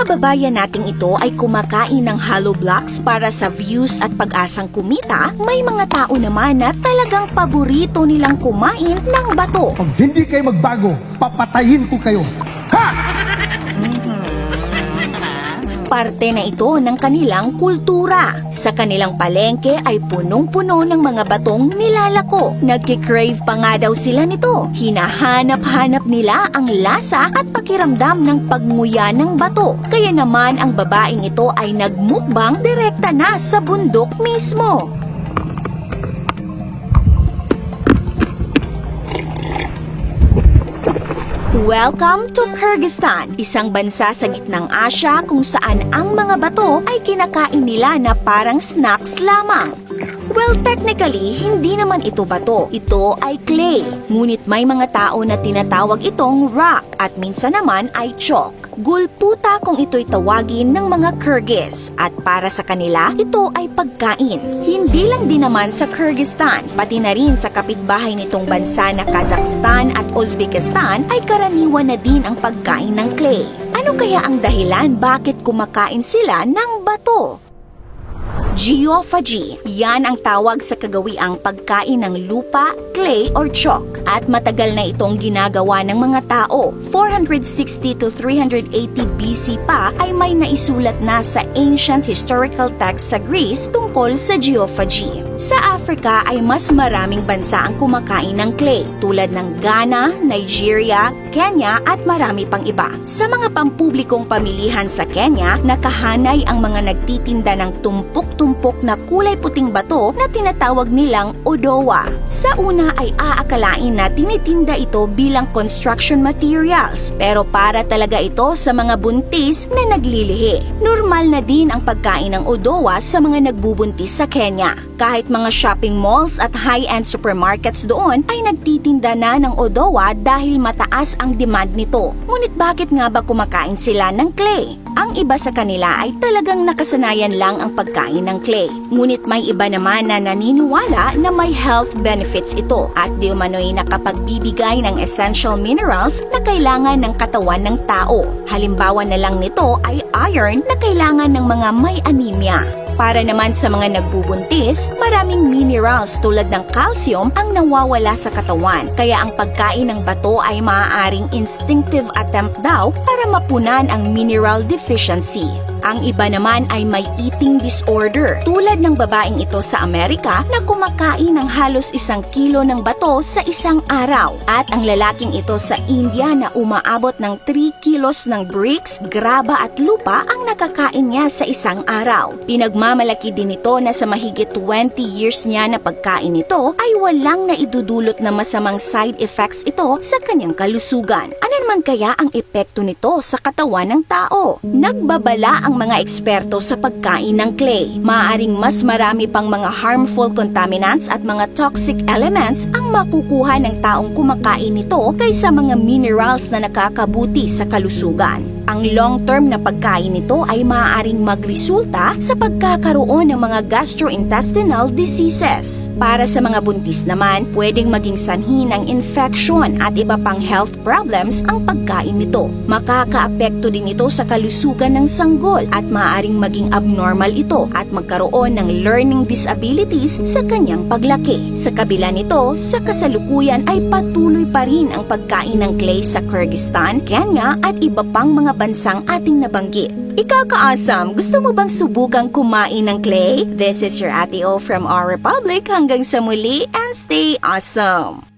kababayan nating ito ay kumakain ng hollow blocks para sa views at pag-asang kumita, may mga tao naman na talagang paborito nilang kumain ng bato. Pag hindi kayo magbago, papatayin ko kayo. Ha! Parte na ito ng kanilang kultura. Sa kanilang palengke ay punong-puno ng mga batong nilalako. Nagkikrave pa nga daw sila nito. Hinahanap-hanap nila ang lasa at pakiramdam ng pagmuya ng bato. Kaya naman ang babaeng ito ay nagmukbang direkta na sa bundok mismo. Welcome to Kyrgyzstan, isang bansa sa gitnang Asya kung saan ang mga bato ay kinakain nila na parang snacks lamang. Well, technically, hindi naman ito bato. Ito ay clay. Ngunit may mga tao na tinatawag itong rock at minsan naman ay chalk. Gulputa kung ito'y tawagin ng mga Kyrgyz at para sa kanila, ito ay pagkain. Hindi lang din naman sa Kyrgyzstan, pati na rin sa kapitbahay nitong bansa na Kazakhstan at Uzbekistan ay karaniwan na din ang pagkain ng clay. Ano kaya ang dahilan bakit kumakain sila ng bato? Geophagy. Yan ang tawag sa kagawiang pagkain ng lupa, clay, or chalk. At matagal na itong ginagawa ng mga tao. 460 to 380 BC pa ay may naisulat na sa ancient historical text sa Greece tungkol sa geophagy. Sa Africa ay mas maraming bansa ang kumakain ng clay tulad ng Ghana, Nigeria, Kenya at marami pang iba. Sa mga pampublikong pamilihan sa Kenya, nakahanay ang mga nagtitinda ng tumpok-tumpok na kulay puting bato na tinatawag nilang odowa. Sa una ay aakalain na tinitinda ito bilang construction materials, pero para talaga ito sa mga buntis na naglilihi. Normal na din ang pagkain ng odowa sa mga nagbubuntis sa Kenya. Kahit mga shopping malls at high-end supermarkets doon ay nagtitinda na ng odowa dahil mataas ang demand nito. Ngunit bakit nga ba kumakain sila ng clay? Ang iba sa kanila ay talagang nakasanayan lang ang pagkain ng clay. Ngunit may iba naman na naniniwala na may health benefits ito at di umano'y nakapagbibigay ng essential minerals na kailangan ng katawan ng tao. Halimbawa na lang nito ay iron na kailangan ng mga may anemia. Para naman sa mga nagbubuntis, maraming minerals tulad ng calcium ang nawawala sa katawan. Kaya ang pagkain ng bato ay maaaring instinctive attempt daw para mapunan ang mineral deficiency. Ang iba naman ay may eating disorder, tulad ng babaeng ito sa Amerika na kumakain ng halos 1 kilo ng bato sa isang araw. At ang lalaking ito sa India na umaabot ng 3 kilos ng bricks, graba at lupa ang nakakain niya sa isang araw. Pinagmamalaki din ito na sa mahigit 20 years niya na pagkain nito ay walang naidudulot na masamang side effects ito sa kanyang kalusugan. Ano naman kaya ang epekto nito sa katawan ng tao? Nagbabala ang mga eksperto sa pagkain ng clay. Maaaring mas marami pang mga harmful contaminants at mga toxic elements ang makukuha ng taong kumakain nito kaysa mga minerals na nakakabuti sa kalusugan. Ang long-term na pagkain nito ay maaaring magresulta sa pagkakaroon ng mga gastrointestinal diseases. Para sa mga buntis naman, pwedeng maging sanhi ng infection at iba pang health problems ang pagkain nito. Makakaapekto din ito sa kalusugan ng sanggol at maaaring maging abnormal ito at magkaroon ng learning disabilities sa kanyang paglaki. Sa kabila nito, sa kasalukuyan ay patuloy pa rin ang pagkain ng clay sa Kyrgyzstan, Kenya at iba pang mga bansang ating nabanggit. Ikaw ka-awesome! Gusto mo bang subukang kumain ng clay? This is your Ate O from our Republic. Hanggang sa muli and stay awesome!